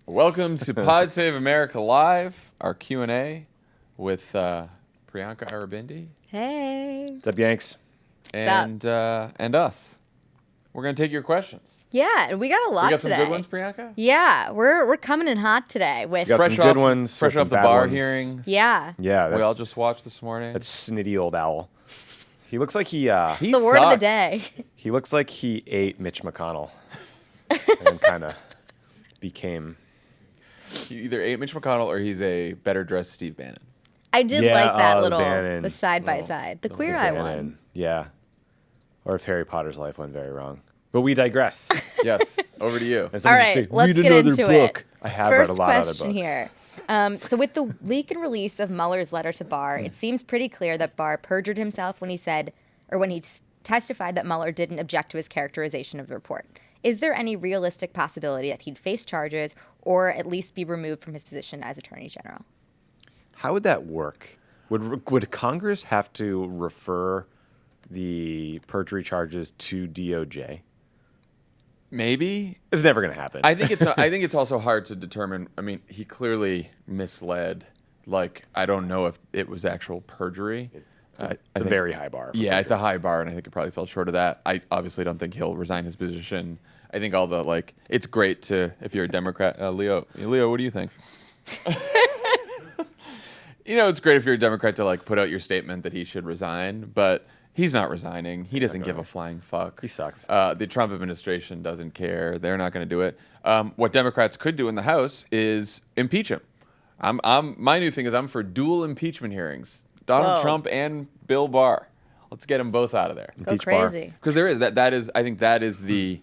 Welcome to Pod Save America Live, our Q&A with Priyanka Arabindi Hey. What's up, Yanks? and us. We're going to take your questions. Yeah, we got a lot We got today. some good ones, Priyanka? Yeah, we're coming in hot today with We got some good ones, Fresh some off the bad Barr ones. hearings. yeah. Yeah, We all just watched this morning. that's snitty old owl. He looks like he He the word of the sucks. day. he looks like he ate Mitch McConnell and kind of became. He either ate Mitch McConnell or he's a better dressed Steve Bannon. I did Yeah, like that the little Bannon. the side by side. The queer eye one. Bannon. Yeah, or if Harry Potter's life went very wrong. But we digress. Yes, over to you. And All someone right, just say, let's read get another into book. it. I have First read a lot of other question books. here. So with the leak and release of Mueller's letter to Barr, it seems pretty clear that Barr perjured himself when he said, or when he testified that Mueller didn't object to his characterization of the report. Is there any realistic possibility that he'd face charges or at least be removed from his position as Attorney General? How would that work? Would Congress have to refer the perjury charges to DOJ? Maybe. It's never going to happen. I think it's also hard to determine. I mean, he clearly misled. Like, I don't know if it was actual perjury. It's a very high bar. Yeah, it's a high bar, and I think it probably fell short of that. I obviously don't think he'll resign his position. I think all the, like, it's great to, if you're a Democrat, Leo, what do you think? It's great if you're a Democrat to, like, put out your statement that he should resign, but he's not resigning. He doesn't give a flying fuck. He sucks. The Trump administration doesn't care. They're not going to do it. What Democrats could do in the House is impeach him. My new thing is I'm for dual impeachment hearings. Donald Whoa. Trump and Bill Barr. Let's get them both out of there. Go Impeach Barr. crazy. Because there is that is I think that is the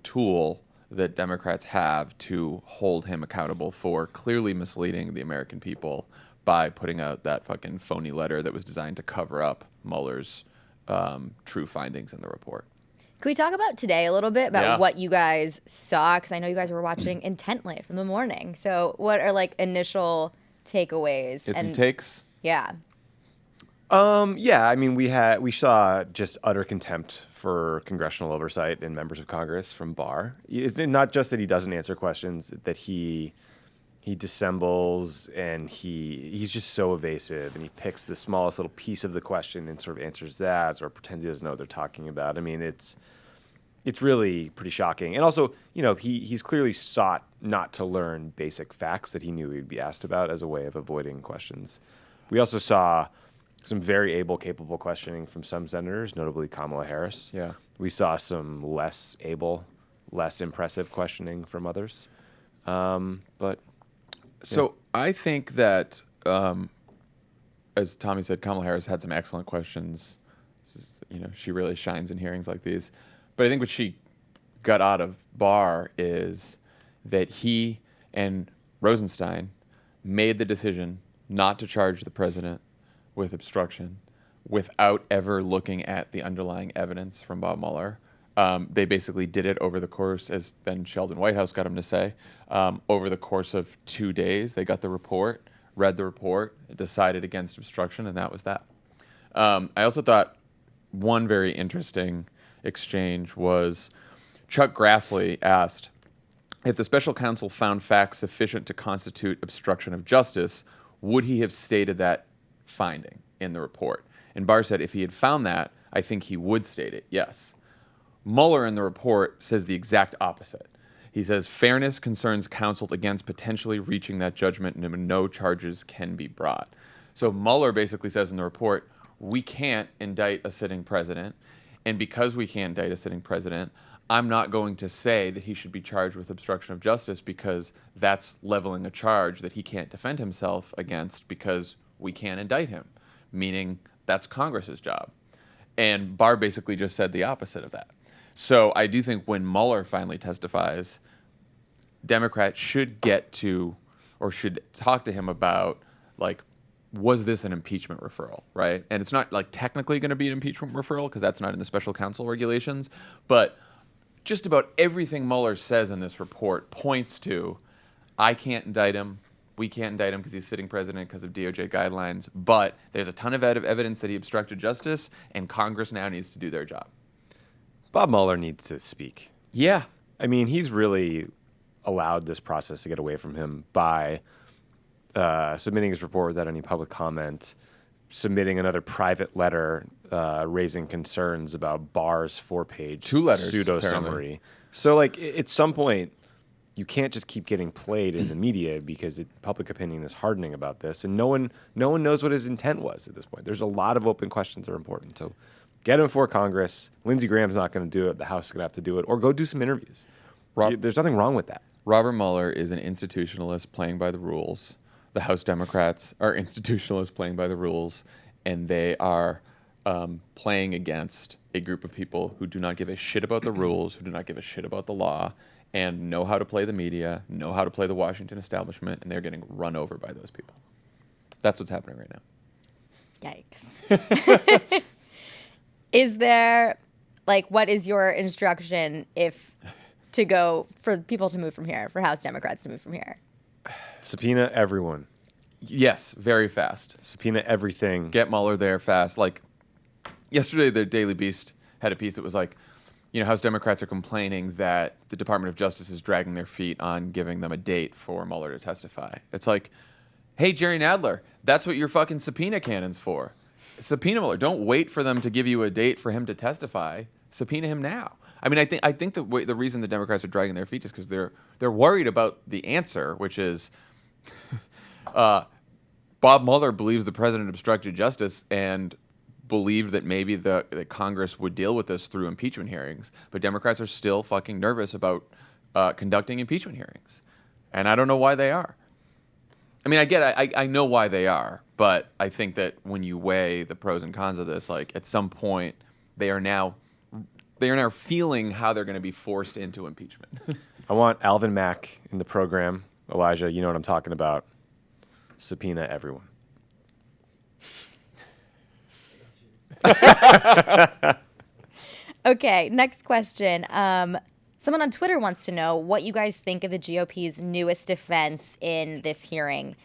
tool that Democrats have to hold him accountable for clearly misleading the American people by putting out that fucking phony letter that was designed to cover up Mueller's true findings in the report. Can we talk about today a little bit about Yeah. what you guys saw? Because I know you guys were watching intently from the morning. So what are like initial takeaways? Get some takes. Yeah. Yeah, I mean, we saw just utter contempt for congressional oversight and members of Congress from Barr. It's not just that he doesn't answer questions, that he dissembles and he's just so evasive, and he picks the smallest little piece of the question and sort of answers that, or pretends he doesn't know what they're talking about. I mean, it's really pretty shocking. And also, he's clearly sought not to learn basic facts that he knew he'd be asked about as a way of avoiding questions. We also saw some very able, capable questioning from some senators, notably Kamala Harris. Yeah. We saw some less able, less impressive questioning from others. But So I think that, as Tommy said, Kamala Harris had some excellent questions. She really shines in hearings like these. But I think what she got out of Barr is that he and Rosenstein made the decision not to charge the president with obstruction without ever looking at the underlying evidence from Bob Mueller. They basically did it over the course, as then Sheldon Whitehouse got him to say, over the course of 2 days. They got the report, read the report, decided against obstruction, and that was that. I also thought one very interesting exchange was Chuck Grassley asked, if the special counsel found facts sufficient to constitute obstruction of justice, would he have stated that finding in the report? And Barr said if he had found that, I think he would state it, yes. Mueller in the report says the exact opposite. He says fairness concerns counseled against potentially reaching that judgment and no charges can be brought. So Mueller basically says in the report, we can't indict a sitting president, and because we can't indict a sitting president, I'm not going to say that he should be charged with obstruction of justice because that's leveling a charge that he can't defend himself against because we can't indict him, meaning that's Congress's job. And Barr basically just said the opposite of that. So I do think when Mueller finally testifies, Democrats should get to, or should talk to him about, like, was this an impeachment referral, right? And it's not, like, technically going to be an impeachment referral because that's not in the special counsel regulations, but just about everything Mueller says in this report points to, I can't indict him, we can't indict him because he's sitting president because of DOJ guidelines, but there's a ton of evidence that he obstructed justice, and Congress now needs to do their job. Bob Mueller needs to speak. Yeah. I mean, he's really allowed this process to get away from him by submitting his report without any public comment, submitting another private letter raising concerns about Barr's 4-page pseudo summary. So, like, at some point, you can't just keep getting played in the media because public opinion is hardening about this, and no one knows what his intent was at this point. There's a lot of open questions that are important. So, get him before Congress. Lindsey Graham's not going to do it. The House is going to have to do it, or go do some interviews. There's nothing wrong with that. Robert Mueller is an institutionalist playing by the rules. The House Democrats are institutionalists playing by the rules, and they are playing against a group of people who do not give a shit about the rules, who do not give a shit about the law, and know how to play the media, know how to play the Washington establishment, and they're getting run over by those people. That's what's happening right now. Yikes. Is there, like, what is your instruction to go for people to move from here, for House Democrats to move from here? Subpoena everyone. Yes, very fast. Subpoena everything. Get Mueller there fast. Like, yesterday, the Daily Beast had a piece that was like, House Democrats are complaining that the Department of Justice is dragging their feet on giving them a date for Mueller to testify. It's like, hey, Jerry Nadler, that's what your fucking subpoena canon's for. Subpoena Mueller. Don't wait for them to give you a date for him to testify. Subpoena him now. I mean, I think the reason the Democrats are dragging their feet is because they're worried about the answer, which is Bob Mueller believes the president obstructed justice and believed that maybe that Congress would deal with this through impeachment hearings, but Democrats are still fucking nervous about conducting impeachment hearings, and I don't know why they are. I mean, I know why they are, but I think that when you weigh the pros and cons of this, like, at some point they are now feeling how they're going to be forced into impeachment. I want Alvin Mack in the program. Elijah, you know what I'm talking about. Subpoena everyone. Okay, next question. Someone on Twitter wants to know what you guys think of the GOP's newest defense in this hearing.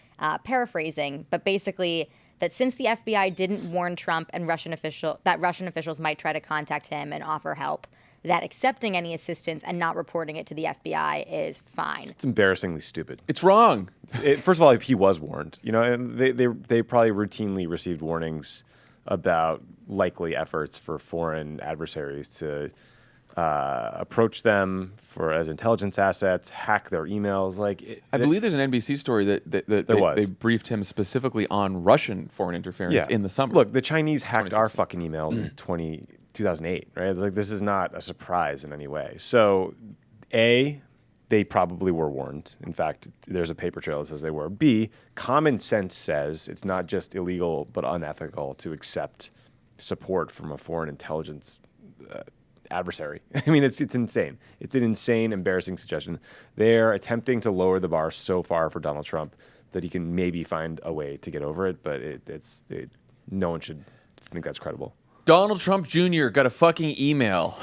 Paraphrasing, but basically that since the FBI didn't warn Trump and Russian officials might try to contact him and offer help, that accepting any assistance and not reporting it to the FBI is fine. It's embarrassingly stupid. It's wrong. First of all, he was warned. And they probably routinely received warnings about likely efforts for foreign adversaries to approach them as intelligence assets, hack their emails. I believe there's an NBC story that they briefed him specifically on Russian foreign interference in the summer. Look, the Chinese hacked our fucking emails in 2008, right? Like, this is not a surprise in any way. So, A, they probably were warned. In fact, there's a paper trail that says they were. B, common sense says it's not just illegal but unethical to accept support from a foreign intelligence adversary. I mean, it's insane. It's an insane, embarrassing suggestion. They're attempting to lower the bar so far for Donald Trump that he can maybe find a way to get over it, but no one should think that's credible. Donald Trump Jr. got a fucking email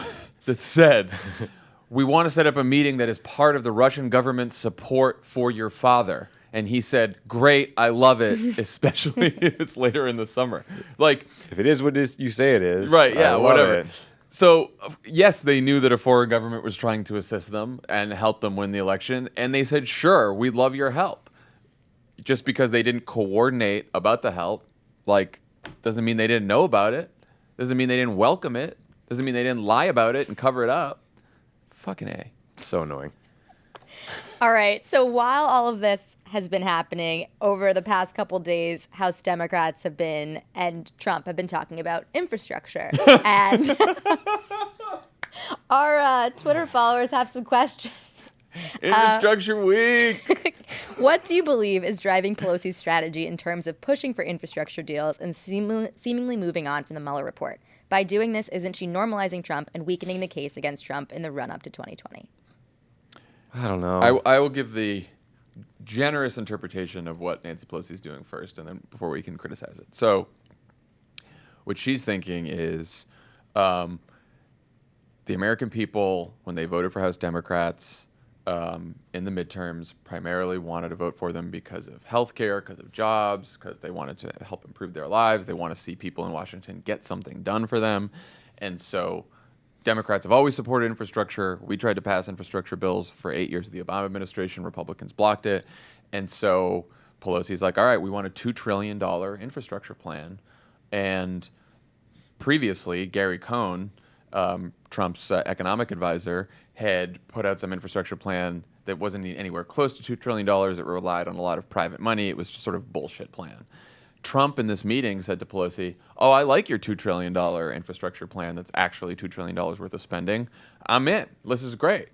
that said, we want to set up a meeting that is part of the Russian government's support for your father. And he said, great, I love it, especially if it's later in the summer. Like, if it is what you say it is. Right, yeah, whatever. It. So, yes, they knew that a foreign government was trying to assist them and help them win the election. And they said, sure, we'd love your help. Just because they didn't coordinate about the help, doesn't mean they didn't know about it. Doesn't mean they didn't welcome it. Doesn't mean they didn't lie about it and cover it up. Fucking A. So annoying. All right. So while all of this has been happening over the past couple days, House Democrats and Trump have been talking about infrastructure. And our Twitter followers have some questions. Infrastructure week. What do you believe is driving Pelosi's strategy in terms of pushing for infrastructure deals and seemingly moving on from the Mueller report? By doing this, isn't she normalizing Trump and weakening the case against Trump in the run-up to 2020? I don't know. I will give the generous interpretation of what Nancy Pelosi is doing first, and then before we can criticize it. So what she's thinking is the American people, when they voted for House Democrats in the midterms, primarily wanted to vote for them because of healthcare, because of jobs, because they wanted to help improve their lives. They want to see people in Washington get something done for them. And so Democrats have always supported infrastructure. We tried to pass infrastructure bills for 8 years of the Obama administration. Republicans blocked it. And so Pelosi's like, all right, we want a $2 trillion infrastructure plan. And previously, Gary Cohn, Trump's economic advisor, had put out some infrastructure plan that wasn't anywhere close to $2 trillion. It relied on a lot of private money. It was just sort of bullshit plan. Trump in this meeting said to Pelosi, oh, I like your $2 trillion infrastructure plan that's actually $2 trillion worth of spending. I'm in. This is great.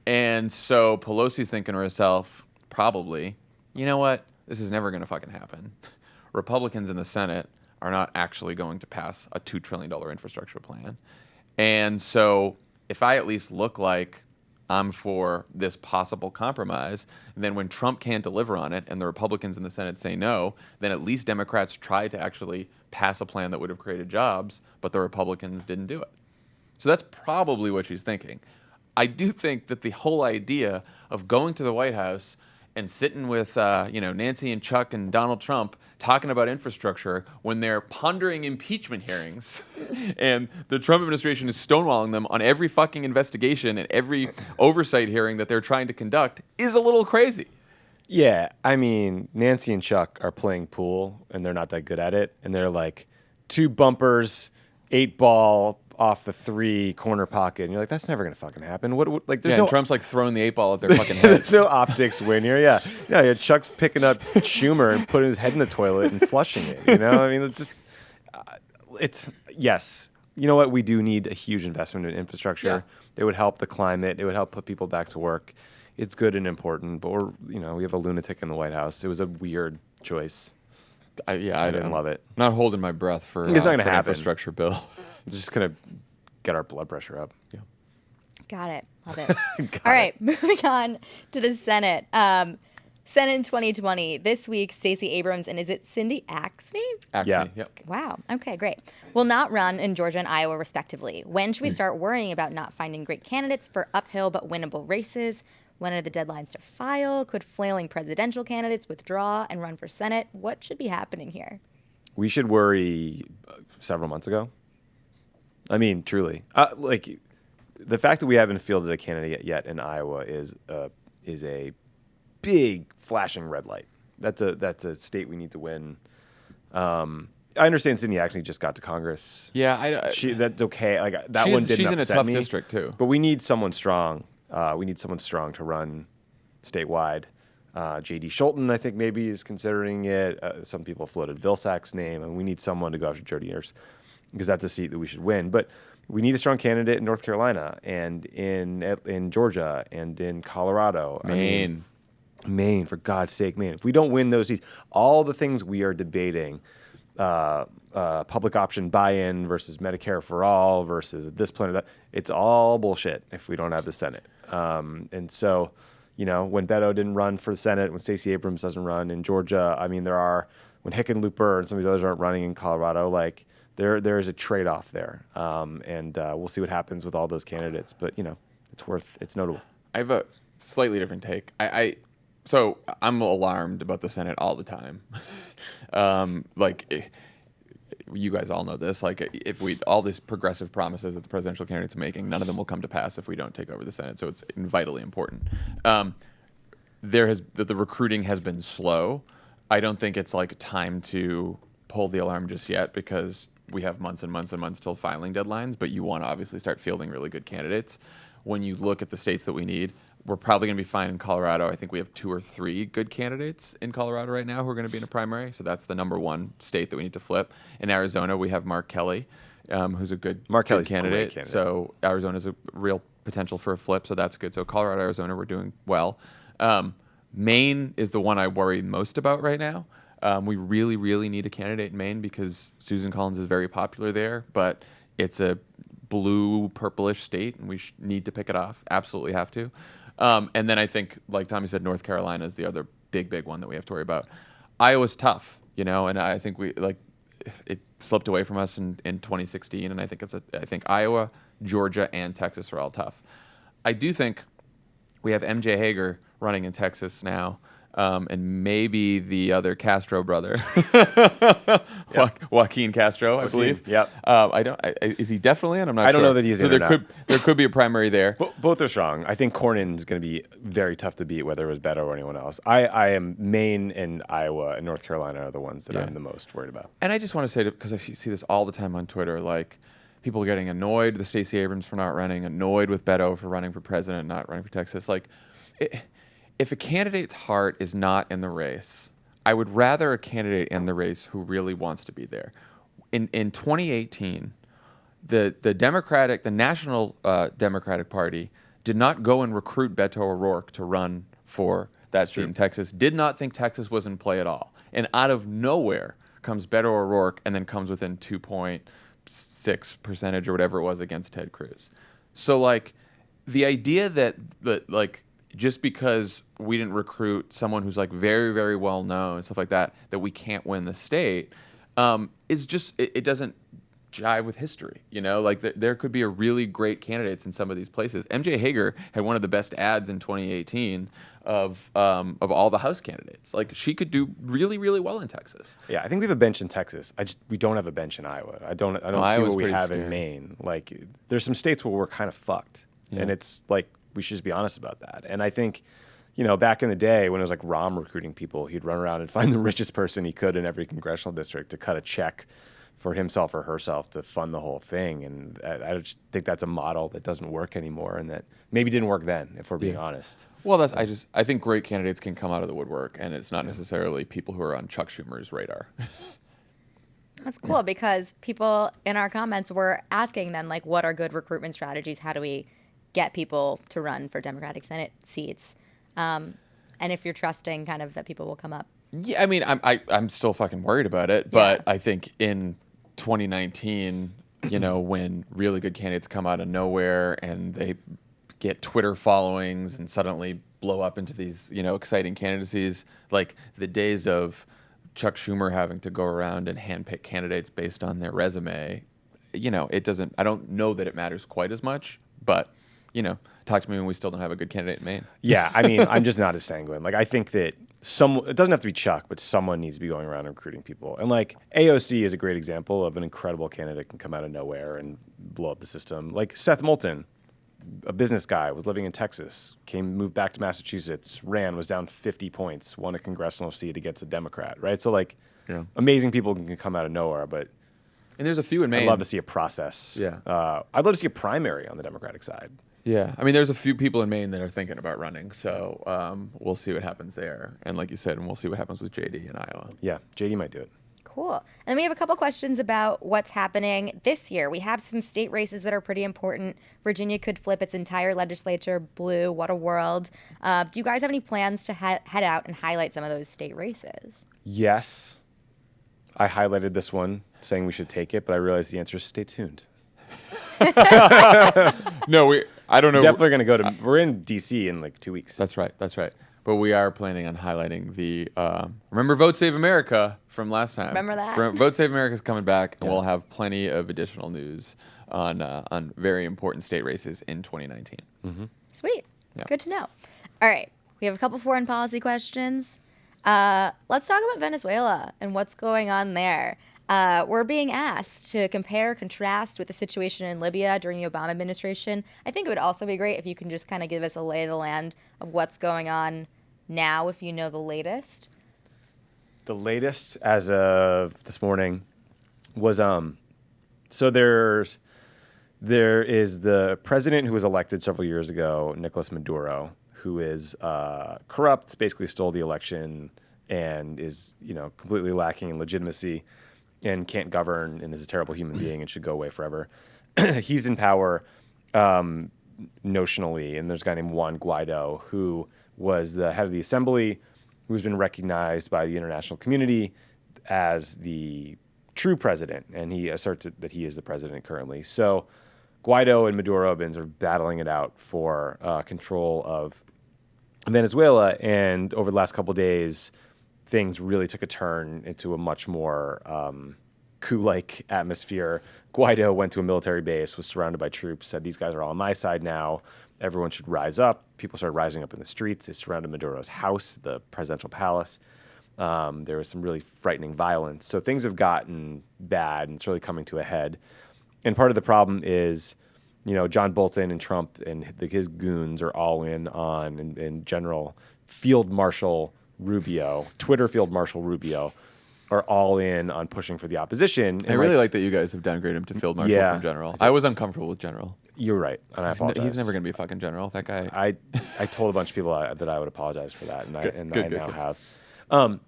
And so Pelosi's thinking to herself, probably, you know what? This is never going to fucking happen. Republicans in the Senate are not actually going to pass a $2 trillion infrastructure plan. And so if I at least look like I'm for this possible compromise, and then when Trump can't deliver on it and the Republicans in the Senate say no, then at least Democrats try to actually pass a plan that would have created jobs, but the Republicans didn't do it. So that's probably what she's thinking. I do think that the whole idea of going to the White House and sitting with Nancy and Chuck and Donald Trump talking about infrastructure when they're pondering impeachment hearings and the Trump administration is stonewalling them on every fucking investigation and every oversight hearing that they're trying to conduct is a little crazy. Yeah, I mean, Nancy and Chuck are playing pool, and they're not that good at it. And they're like 2 bumpers, 8 ball off the 3 corner pocket, and you're like, that's never gonna fucking happen. What like? There's yeah, no and Trump's like throwing the 8 ball at their fucking head. There's no optics win here. Yeah. Chuck's picking up Schumer and putting his head in the toilet and flushing it. You know, I mean, it's just, it's yes. You know what? We do need a huge investment in infrastructure. Yeah. It would help the climate. It would help put people back to work. It's good and important, but we have a lunatic in the White House. It was a weird choice. I didn't love it. I'm not holding my breath for it's not going to an happen. infrastructure bill. It's just going to get our blood pressure up. Yeah. Got it. Love it. All right, moving on to the Senate. Senate in 2020. This week, Stacey Abrams and is it Cindy Axne? Yeah. Yep. Wow. Okay, great. Will not run in Georgia and Iowa, respectively. When should we start worrying about not finding great candidates for uphill but winnable races? When are the deadlines to file? Could flailing presidential candidates withdraw and run for Senate? What should be happening here? We should worry several months ago. I mean, truly. Like, the fact that we haven't fielded a candidate yet in Iowa is a big flashing red light. That's a state we need to win. I understand Cindy actually just got to Congress. Yeah, that's okay. Like that one didn't upset me. She's in a tough district too. But we need someone strong. We need someone strong to run statewide. J.D. Scholten, I think, maybe is considering it. Some people floated Vilsack's name, and we need someone to go after Jody Ears because that's a seat that we should win. But we need a strong candidate in North Carolina and in Georgia and in Colorado. Maine, for God's sake, Maine. If we don't win those seats, all the things we are debating, public option buy-in versus Medicare for all versus this plan or that, it's all bullshit if we don't have the Senate. And so, when Beto didn't run for the Senate, when Stacey Abrams doesn't run in Georgia, I mean, when Hickenlooper and some of these others aren't running in Colorado, like there is a trade-off there. And we'll see what happens with all those candidates. But, it's notable. I have a slightly different take. So I'm alarmed about the Senate all the time. You guys all know this. Like, if all these progressive promises that the presidential candidates are making, none of them will come to pass if we don't take over the Senate. So it's vitally important. The recruiting has been slow. I don't think it's like time to pull the alarm just yet because we have months and months and months till filing deadlines. But you want to obviously start fielding really good candidates. When you look at the states that we need, we're probably going to be fine in Colorado. I think we have 2 or 3 good candidates in Colorado right now who are going to be in a primary. So that's the number 1 state that we need to flip. In Arizona, we have Mark Kelly, who's a good Kelly's candidate. A great candidate. So Arizona's a real potential for a flip. So that's good. So Colorado, Arizona, we're doing well. Maine is the one I worry most about right now. We really, really need a candidate in Maine because Susan Collins is very popular there, but it's a blue, purplish state, and we need to pick it off. Absolutely have to. And then I think, like Tommy said, North Carolina is the other big one that we have to worry about. Iowa's tough, and I think it slipped away from us in 2016, and I think Iowa, Georgia, and Texas are all tough. I do think we have MJ Hager running in Texas now, and maybe the other Castro brother, Joaquin Castro, I believe. Yep. Is he definitely in? I'm not sure. I don't know that he's in or not. There could be a primary there. Both are strong. I think Cornyn's going to be very tough to beat, whether it was Beto or anyone else. I am Maine and Iowa and North Carolina are the ones that I'm the most worried about. And I just want to say, because I see this all the time on Twitter, like people getting annoyed with Stacey Abrams for not running, annoyed with Beto for running for president, not running for Texas. Like, if a candidate's heart is not in the race, I would rather a candidate in the race who really wants to be there. In 2018, the National Democratic Party did not go and recruit Beto O'Rourke to run for that seat in Texas, did not think Texas was in play at all. And out of nowhere comes Beto O'Rourke and then comes within 2.6% or whatever it was against Ted Cruz. So, like, the idea that just because we didn't recruit someone who's like very, very well known and stuff like that, that we can't win the state, is just, it doesn't jive with history. You know, like there could be a really great candidates in some of these places. MJ Hager had one of the best ads in 2018 of all the House candidates. Like, she could do really, really well in Texas. Yeah, I think we have a bench in Texas. We don't have a bench in Iowa. I don't see what we have in Maine. Like, there's some states where we're kind of fucked, and it's like, we should just be honest about that. And I think, back in the day when it was like Rahm recruiting people, he'd run around and find the richest person he could in every congressional district to cut a check for himself or herself to fund the whole thing. And I just think that's a model that doesn't work anymore, and that maybe didn't work then, if we're being honest. Well, I think great candidates can come out of the woodwork, and it's not necessarily people who are on Chuck Schumer's radar. That's cool, because people in our comments were asking then, like, what are good recruitment strategies? How do we get people to run for Democratic Senate seats? And if you're trusting kind of that people will come up. Yeah, I mean, I'm still fucking worried about it, but I think in 2019, when really good candidates come out of nowhere and they get Twitter followings and suddenly blow up into these, exciting candidacies, like the days of Chuck Schumer having to go around and handpick candidates based on their resume, I don't know that it matters quite as much, but talk to me when we still don't have a good candidate in Maine. Yeah, I mean, I'm just not as sanguine. Like, I think that it doesn't have to be Chuck, but someone needs to be going around and recruiting people. And like, AOC is a great example of an incredible candidate can come out of nowhere and blow up the system. Like Seth Moulton, a business guy, was living in Texas, moved back to Massachusetts, was down 50 points, won a congressional seat against a Democrat, right? So like, amazing people can come out of nowhere, but. And there's a few in Maine. I'd love to see a process. Yeah. I'd love to see a primary on the Democratic side. Yeah, I mean, there's a few people in Maine that are thinking about running, so we'll see what happens there. And like you said, we'll see what happens with JD in Iowa. Yeah, JD might do it. Cool. And we have a couple questions about what's happening this year. We have some state races that are pretty important. Virginia could flip its entire legislature blue. What a world. Do you guys have any plans to head out and highlight some of those state races? Yes. I highlighted this one saying we should take it, but I realized the answer is stay tuned. No, I don't know. Definitely going to we're in D.C. in like 2 weeks. That's right. But we are planning on highlighting the, remember Vote Save America from last time? Remember that? Vote Save America is coming back, and we'll have plenty of additional news on very important state races in 2019. Mm-hmm. Sweet. Yeah. Good to know. All right. We have a couple foreign policy questions. Let's talk about Venezuela and what's going on there. We're being asked to compare, contrast with the situation in Libya during the Obama administration. I think it would also be great if you can just kind of give us a lay of the land of what's going on now, if you know the latest. The latest, as of this morning, was so there is the president who was elected several years ago, Nicolas Maduro, who is corrupt, basically stole the election, and is completely lacking in legitimacy, and can't govern, and is a terrible human being and should go away forever. He's in power notionally, and there's a guy named Juan Guaido, who was the head of the assembly, who's been recognized by the international community as the true president, and he asserts that he is the president currently. So Guaido and Maduro have been sort of battling it out for control of Venezuela, and over the last couple of days, things really took a turn into a much more coup-like atmosphere. Guaido went to a military base, was surrounded by troops, said, "These guys are all on my side now," everyone should rise up. People started rising up in the streets. They surrounded Maduro's house, the presidential palace. There was some really frightening violence. So things have gotten bad, and it's really coming to a head. And part of the problem is, John Bolton and Trump and his goons are all in on, in general, Field Marshal Rubio, Twitter Field Marshal Rubio, are all in on pushing for the opposition. I really like that you guys have downgraded him to Field Marshal from General. I was uncomfortable with General. You're right, and I apologize. He's never going to be a fucking general. That guy. I told a bunch of people that I would apologize for that, and I now have.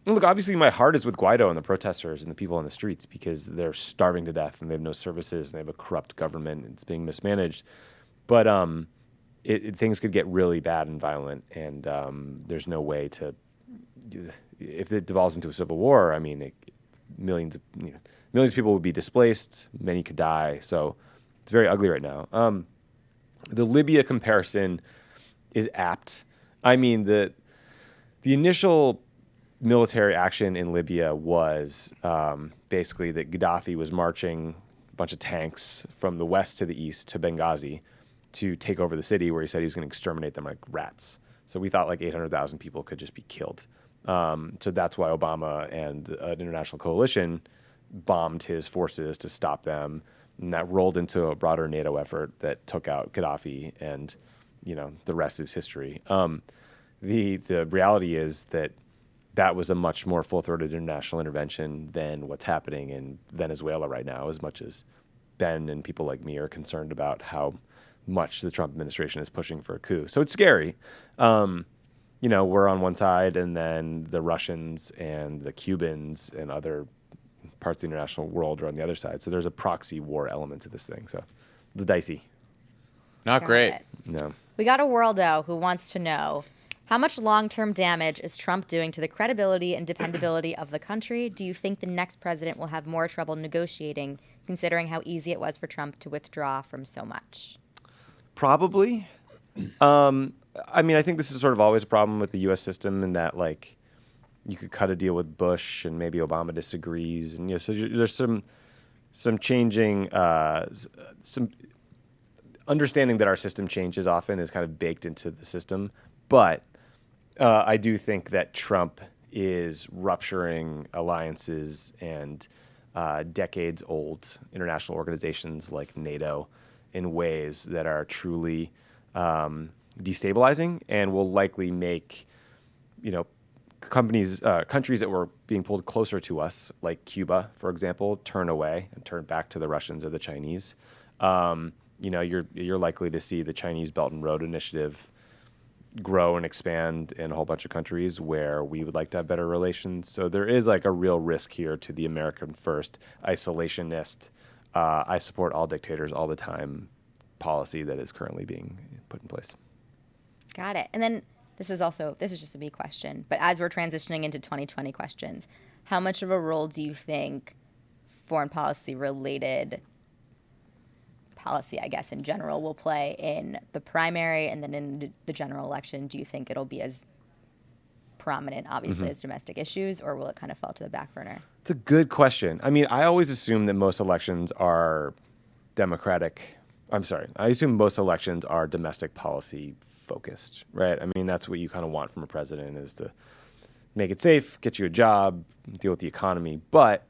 Look, obviously, my heart is with Guaido and the protesters and the people on the streets because they're starving to death and they have no services and they have a corrupt government and it's being mismanaged. But things could get really bad and violent, and there's no way to. If it devolves into a civil war, I mean, millions of people would be displaced. Many could die. So it's very ugly right now. The Libya comparison is apt. I mean, the initial military action in Libya was basically that Gaddafi was marching a bunch of tanks from the west to the east to Benghazi to take over the city, where he said he was going to exterminate them like rats. So we thought like 800,000 people could just be killed. So that's why Obama and an international coalition bombed his forces to stop them. And that rolled into a broader NATO effort that took out Gaddafi, and the rest is history. The reality is that was a much more full-throated international intervention than what's happening in Venezuela right now, as much as Ben and people like me are concerned about how much the Trump administration is pushing for a coup. So it's scary. We're on one side, and then the Russians and the Cubans and other parts of the international world are on the other side. So there's a proxy war element to this thing. So it's dicey. Not great. No. We got a worldo who wants to know, how much long-term damage is Trump doing to the credibility and dependability of the country? Do you think the next president will have more trouble negotiating, considering how easy it was for Trump to withdraw from so much? Probably. I think this is sort of always a problem with the U.S. system, in that, like, you could cut a deal with Bush and maybe Obama disagrees, and so there's some changing, some understanding that our system changes often is kind of baked into the system. But I do think that Trump is rupturing alliances and decades-old international organizations like NATO in ways that are truly destabilizing, and will likely make countries that were being pulled closer to us, like Cuba, for example, turn away and turn back to the Russians or the Chinese. You're likely to see the Chinese Belt and Road Initiative grow and expand in a whole bunch of countries where we would like to have better relations. So there is like a real risk here to the American first isolationist, I support all dictators all the time policy that is currently being put in place. Got it. And then this is just a me question, but as we're transitioning into 2020 questions, how much of a role do you think foreign policy related policy, I guess, in general, will play in the primary and then in the general election? Do you think it'll be as prominent, obviously, as domestic issues, or will it kind of fall to the back burner? It's a good question. I mean, I always assume that most elections are I assume most elections are domestic policy focused, right? I mean, that's what you kind of want from a president, is to make it safe, get you a job, deal with the economy. But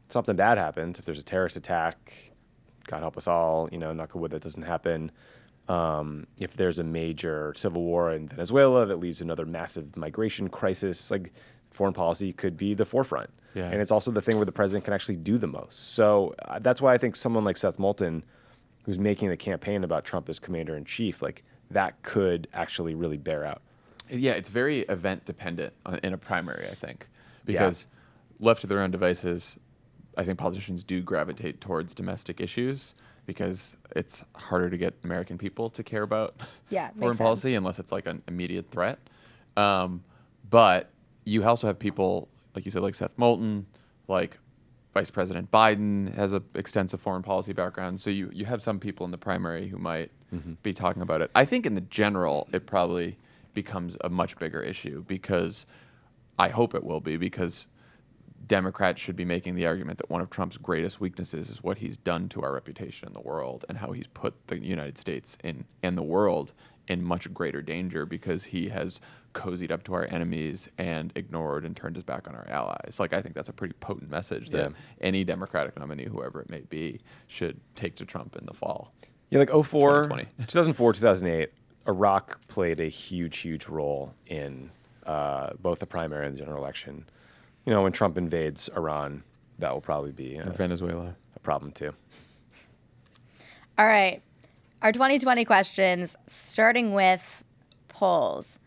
something bad happens, if there's a terrorist attack, God help us all, knock on wood that doesn't happen. If there's a major civil war in Venezuela that leads to another massive migration crisis, like, foreign policy could be the forefront. Yeah. And it's also the thing where the president can actually do the most. So that's why I think someone like Seth Moulton, who's making the campaign about Trump as commander-in-chief, like, that could actually really bear out. Yeah, it's very event dependent in a primary, I think, because left to their own devices, I think politicians do gravitate towards domestic issues because it's harder to get American people to care about foreign policy unless it's like an immediate threat. But you also have people, like you said, like Seth Moulton, like Vice President Biden has an extensive foreign policy background. So you have some people in the primary who might be talking about it. I think in the general, it probably becomes a much bigger issue, because I hope it will be, because Democrats should be making the argument that one of Trump's greatest weaknesses is what he's done to our reputation in the world and how he's put the United States and the world in much greater danger because he has cozied up to our enemies and ignored and turned his back on our allies. Like, I think that's a pretty potent message that any Democratic nominee, whoever it may be, should take to Trump in the fall. Yeah, like 2020. 2004, 2008, Iraq played a huge role in both the primary and the general election. You know, when Trump invades Iran, that will probably be Venezuela. a problem too. All right. Our 2020 questions, starting with polls.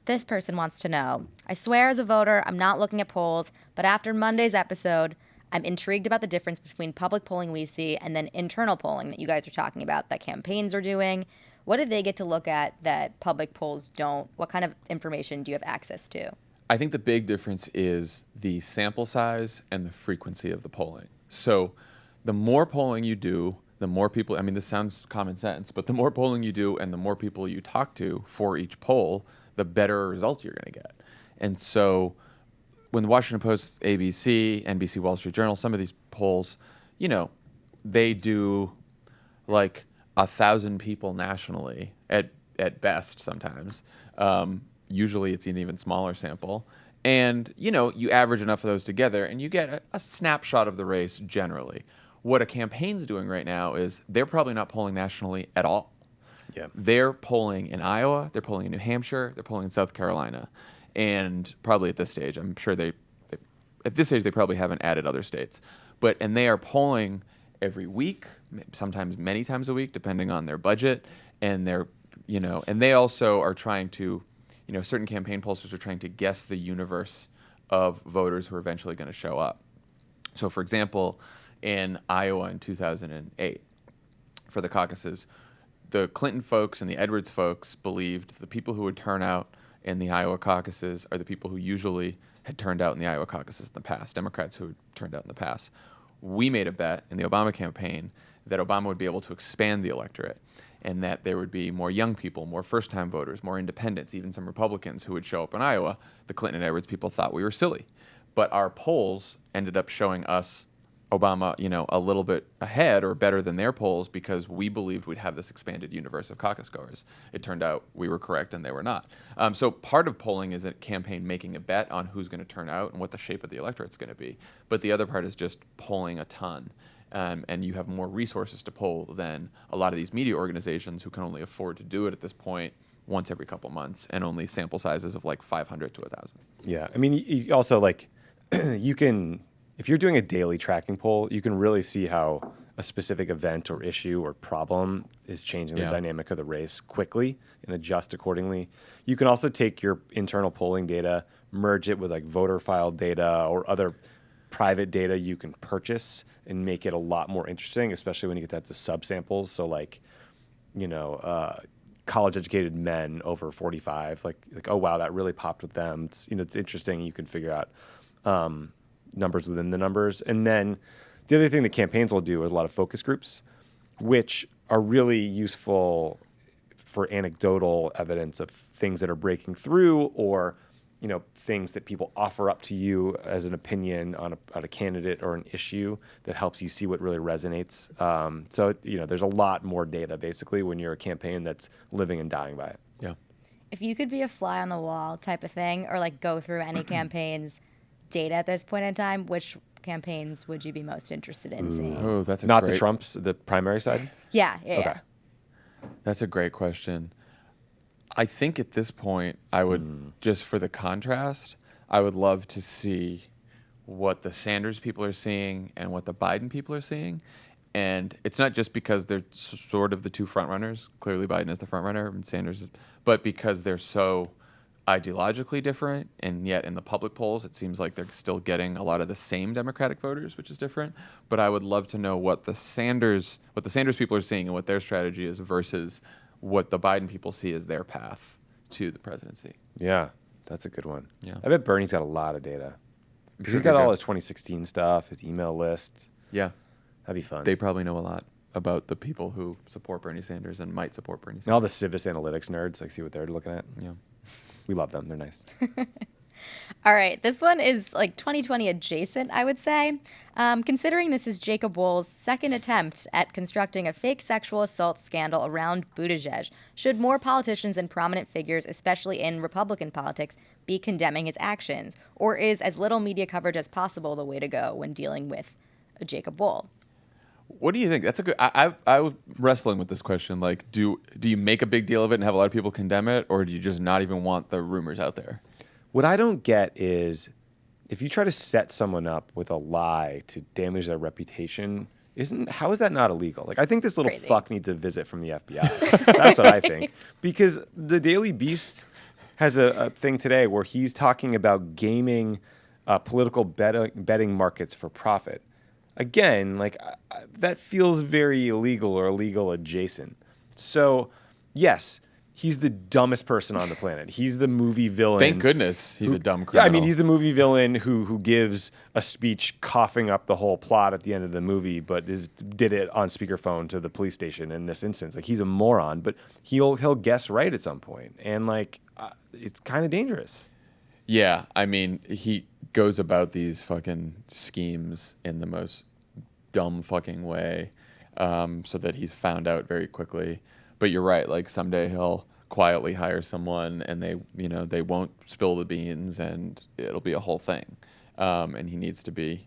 This person wants to know, I swear as a voter, I'm not looking at polls, but after Monday's episode, I'm intrigued about the difference between public polling we see and then internal polling that you guys are talking about that campaigns are doing. What do they get to look at that public polls don't? What kind of information do you have access to? I think the big difference is the sample size and the frequency of the polling. So the more polling you do, the more people, I mean, this sounds common sense, but the more polling you do and the more people you talk to for each poll, the better results you're going to get. And so when the Washington Post, ABC, NBC, Wall Street Journal, some of these polls, you know, they do like 1,000 people nationally at best sometimes. Usually it's an even smaller sample. And, you know, you average enough of those together and you get a snapshot of the race generally. What a campaign's doing right now is they're probably not polling nationally at all. Yeah. They're polling in Iowa, they're polling in New Hampshire, they're polling in South Carolina. And probably at this stage, I'm sure at this stage, they probably haven't added other states. And they are polling every week, sometimes many times a week, depending on their budget. And and they also are trying to, certain campaign pollsters are trying to guess the universe of voters who are eventually going to show up. So, for example, in Iowa in 2008, for the caucuses, the Clinton folks and the Edwards folks believed the people who would turn out in the Iowa caucuses are the people who usually had turned out in the Iowa caucuses in the past, Democrats who had turned out in the past. We made a bet in the Obama campaign that Obama would be able to expand the electorate and that there would be more young people, more first-time voters, more independents, even some Republicans who would show up in Iowa. The Clinton and Edwards people thought we were silly. But our polls ended up showing us Obama, a little bit ahead or better than their polls because we believed we'd have this expanded universe of caucus goers. It turned out we were correct and they were not. So part of polling is a campaign making a bet on who's going to turn out and what the shape of the electorate's going to be. But the other part is just polling a ton. And you have more resources to poll than a lot of these media organizations who can only afford to do it at this point once every couple months and only sample sizes of like 500 to 1,000. Yeah. I mean, you also you can, if you're doing a daily tracking poll, you can really see how a specific event or issue or problem is changing the dynamic of the race quickly and adjust accordingly. You can also take your internal polling data, merge it with like voter file data or other private data you can purchase and make it a lot more interesting, especially when you get that to subsamples. So college-educated men over 45, like, oh wow, that really popped with them. It's interesting. You can figure out numbers within the numbers. And then the other thing that campaigns will do is a lot of focus groups, which are really useful for anecdotal evidence of things that are breaking through or things that people offer up to you as an opinion on a candidate or an issue that helps you see what really resonates. So there's a lot more data basically when you're a campaign that's living and dying by it. Yeah. If you could be a fly on the wall type of thing or go through any campaign's data at this point in time, which campaigns would you be most interested in seeing? Oh, that's Not the Trumps, the primary side? Yeah. Okay. That's a great question. I think at this point, I would, just for the contrast, I would love to see what the Sanders people are seeing and what the Biden people are seeing. And it's not just because they're sort of the two front runners. Clearly, Biden is the front runner and Sanders is, but because they're so ideologically different. And yet in the public polls, it seems like they're still getting a lot of the same Democratic voters, which is different. But I would love to know what the Sanders people are seeing and what their strategy is versus what the Biden people see as their path to the presidency. Yeah, that's a good one. Yeah. I bet Bernie's got a lot of data. Because Sure he's got he all does. his 2016 stuff, his email list. Yeah. That'd be fun. They probably know a lot about the people who support Bernie Sanders and might support Bernie And Sanders. all the Civis Analytics nerds, see what they're looking at. Yeah. We love them. They're nice. All right, this one is like 2020 adjacent, I would say. Considering this is Jacob Wohl's second attempt at constructing a fake sexual assault scandal around Buttigieg, should more politicians and prominent figures, especially in Republican politics, be condemning his actions? Or is as little media coverage as possible the way to go when dealing with a Jacob Wohl? What do you think? That's a good. I was wrestling with this question. Like, do you make a big deal of it and have a lot of people condemn it, or do you just not even want the rumors out there? What I don't get is if you try to set someone up with a lie to damage their reputation, how is that not illegal? Like, I think this little fuck needs a visit from the FBI. That's what I think. Because the Daily Beast has a thing today where he's talking about gaming political betting markets for profit. Again, like that feels very illegal or illegal adjacent. So, yes. He's the dumbest person on the planet. He's the movie villain. Thank goodness he's a dumb criminal. Yeah, I mean, he's the movie villain who gives a speech coughing up the whole plot at the end of the movie, but did it on speakerphone to the police station in this instance. Like, he's a moron, but he'll guess right at some point. And, like, it's kind of dangerous. Yeah, I mean, he goes about these fucking schemes in the most dumb fucking way so that he's found out very quickly. But you're right. Like, someday he'll quietly hire someone, and they won't spill the beans, and it'll be a whole thing. And he needs to be,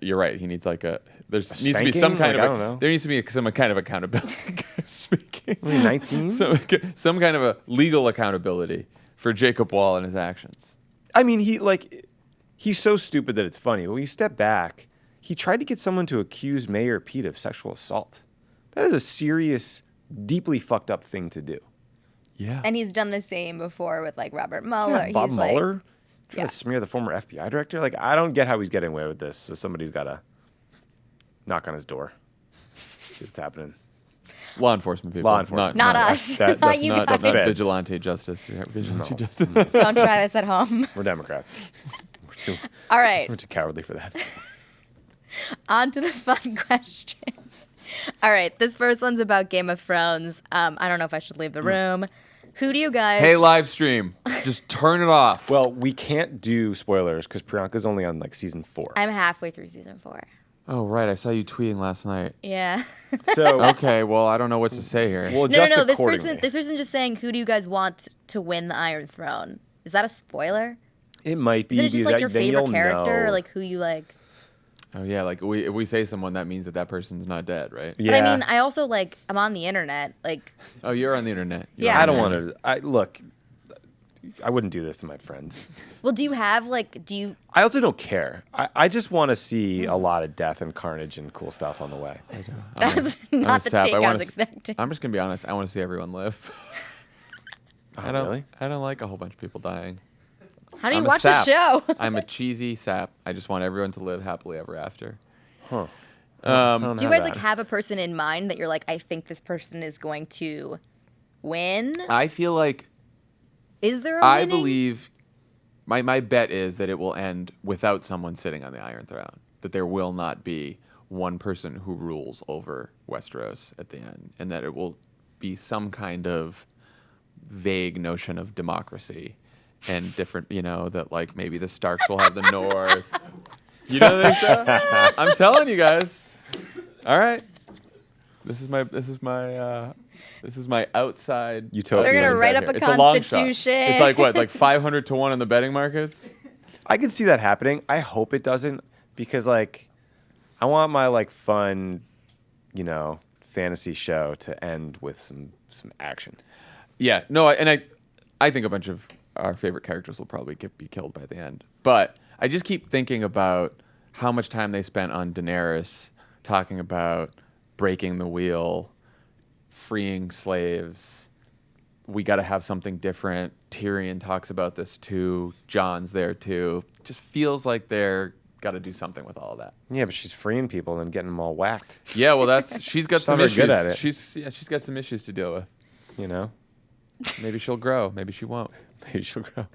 you're right. He needs like needs to be some kind of there needs to be some kind of accountability. Speaking, 19, some kind of a legal accountability for Jacob Wohl and his actions. I mean, he's so stupid that it's funny. When you step back, he tried to get someone to accuse Mayor Pete of sexual assault. That is a serious, deeply fucked up thing to do. Yeah. And he's done the same before with like Robert Mueller. Yeah, Bob Mueller trying to smear the former FBI director. Like, I don't get how he's getting away with this. So somebody's got to knock on his door. See what's happening. Law enforcement people. Law enforcement. Not us. Not you not guys. vigilante justice. Justice. Don't try this at home. We're Democrats. All right. We're too cowardly for that. On to the fun questions. All right, this first one's about Game of Thrones. I don't know if I should leave the room. Who do you guys... Hey, live stream. Just turn it off. Well, we can't do spoilers because Priyanka's only on like season 4. I'm halfway through season 4. Oh, right. I saw you tweeting last night. Yeah. So okay, well, I don't know what to say here. Well, no. This person just saying, who do you guys want to win the Iron Throne? Is that a spoiler? It might be. Is it just like your favorite character, or like who you like? Oh yeah, like if we say someone, that means that person's not dead, right? Yeah. But I mean, I also like I'm on the internet, like. Oh, you're on the internet. Yeah. I don't want to. Look, I wouldn't do this to my friend. Well, do you have I also don't care. I just want to see a lot of death and carnage and cool stuff on the way. That's not the take I was expecting. I'm just gonna be honest. I want to see everyone live. Really? I don't like a whole bunch of people dying. How do you watch the show? I'm a cheesy sap. I just want everyone to live happily ever after. Huh. Do you guys like have a person in mind that you're like, I think this person is going to win? I feel like is there a winning? I believe my bet is that it will end without someone sitting on the Iron Throne. That there will not be one person who rules over Westeros at the end, and that it will be some kind of vague notion of democracy. And different, that like maybe the Starks will have the North. You know what they say? I'm telling you guys. All right. This is my outside utopia. They're gonna write up a constitution. It's like what, like 500 to 1 on the betting markets? I can see that happening. I hope it doesn't, because like I want my like fun, fantasy show to end with some action. Yeah. No, I think a bunch of our favorite characters will probably be killed by the end. But I just keep thinking about how much time they spent on Daenerys talking about breaking the wheel, freeing slaves. We got to have something different. Tyrion talks about this too. Jon's there too. Just feels like they're got to do something with all of that. Yeah, but she's freeing people and getting them all whacked. Yeah, well, she's got some issues. Good at it. She's got some issues to deal with. Maybe she'll grow. Maybe she won't. Maybe she'll grow.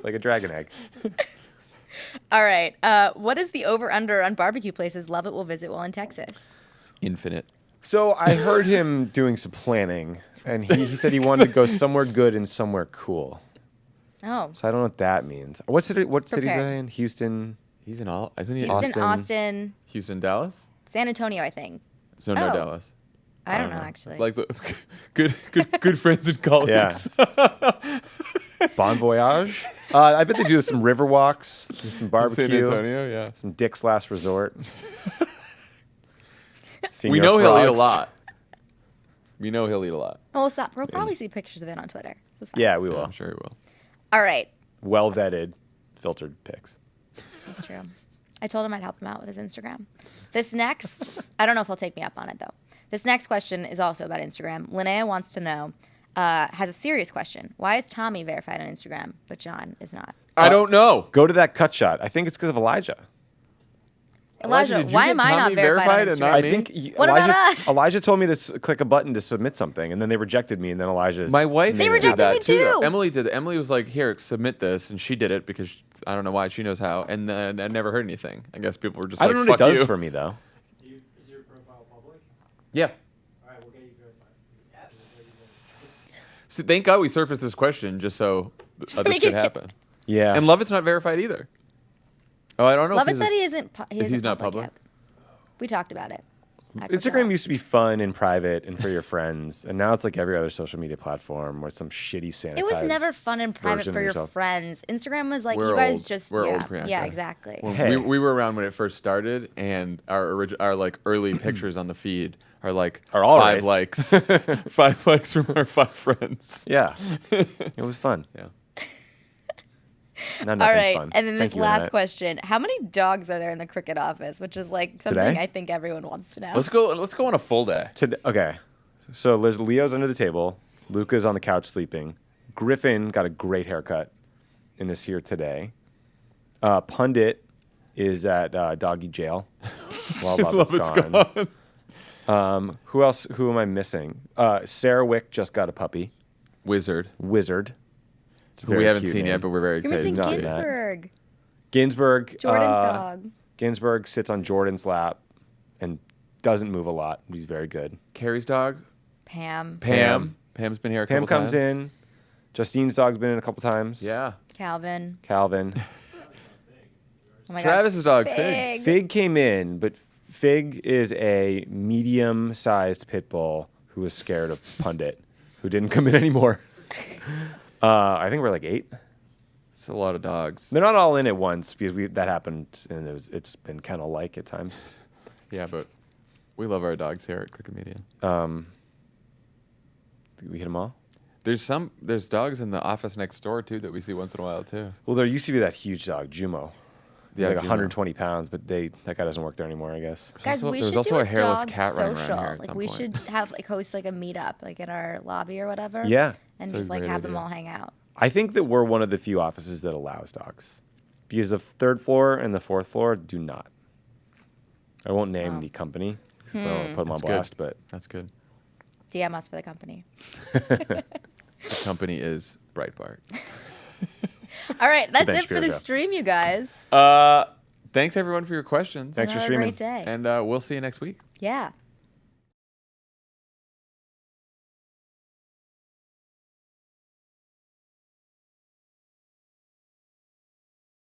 Like a dragon egg. All right. What is the over-under on barbecue places Lovett will visit while in Texas? Infinite. So I heard him doing some planning, and he said he wanted to go somewhere good and somewhere cool. Oh. So I don't know what that means. What city is Prepare. that in? Houston. He's in all. Isn't he? Houston, Austin, Houston, Dallas. San Antonio, I think. So no Oh. Dallas. I don't know, actually. It's like the good friends and colleagues. Bon voyage. I bet they do some river walks, do some barbecue. San Antonio, yeah. Some Dick's Last Resort. We Senior know he'll eat a frogs. lot. We know he'll eat a lot. We'll probably see pictures of it on Twitter. That's fine. Yeah, we Yeah, will. I'm sure he will. All right. Well vetted, filtered pics. That's true. I told him I'd help him out with his Instagram. This next, I don't know if he'll take me up on it, though. This next question is also about Instagram. Linnea wants to know, has a serious question. Why is Tommy verified on Instagram, but Jon is not? I don't know. Go to that cut shot. I think it's because of Elijah. Elijah, did you why get am I not Tommy verified verified on and not Instagram? I me? think What Elijah, about us? Elijah told me to click a button to submit something, and then they rejected me, and then Elijah. My wife They did rejected that me too. too. Emily did it. Emily was like, "Here, submit this," and she did it because I don't know why. She knows how, and then I never heard anything. I guess people were just I like, don't know what it "Fuck does you." for me though. Is your profile public? Yeah. All right, we'll get you verified. So thank God we surfaced this question just so Just this make could it- happen. Yeah. And Lovett's not verified either. Oh, I don't know. Lovett if said he isn't. he's not public? Yet. We talked about it. Instagram used to be fun and private and for your friends, and now it's like every other social media platform where it's some shitty sanitized. It was never fun and private version for of your yourself. friends. Instagram was like We're you guys old. just We're yeah, old, Priyanka. yeah, exactly. When Hey. we were around when it first started, and our like early pictures on the feed are like Are all 5 erased. likes, 5 likes from our 5 friends. Yeah, it was fun. Yeah. Not All nothing's right, fun. and then Thank this you, last Annette. question: how many dogs are there in the cricket office? Which is like something Today? I think everyone wants to know. Let's go on a full day. Okay, so there's Leo's under the table. Luca's on the couch sleeping. Griffin got a great haircut in this here today. Pundit is at doggy jail while Love Lovett's it's gone. gone. Who else? Who am I missing? Sarah Wick just got a puppy. Wizard, Wizard. It's a who we very haven't cute seen name. yet, but we're very You're excited missing to see. Not Ginsburg, Ginsburg. Jordan's dog. Ginsburg sits on Jordan's lap and doesn't move a lot. He's very good. Carrie's dog, Pam, Pam's been here a Pam couple comes times. in. Justine's dog's been in a couple times. Yeah. Calvin. Calvin. Oh my Travis's God. dog, Fig. Fig came in, but Fig is a medium-sized pit bull who was scared of Pundit, who didn't come in anymore. I think we're like 8. It's a lot of dogs. They're not all in at once because that happened, and it's been kind of like at times. Yeah, but we love our dogs here at Cricket Media. Did we hit them all? There's dogs in the office next door too that we see once in a while too. Well, there used to be that huge dog, Jumo. He's Yeah, like Jumo. 120 pounds, but that guy doesn't work there anymore, I guess. Guys, also- we there's should also do a hairless dog cat running around social. here at Like some we point. should have host like a meetup like in our lobby or whatever. Yeah. And That's a just like great have them idea. all hang out. I think that we're one of the few offices that allows dogs, because the 3rd floor and the 4th floor do not. I won't name the company because I don't want to put them on That's good. blast, but That's good. DM us for the company. The company is Breitbart. All right, that's Ben it for the Shapiro Show. stream, you guys. Thanks everyone for your questions. Thanks for Have a streaming. great day. And we'll see you next week. Yeah.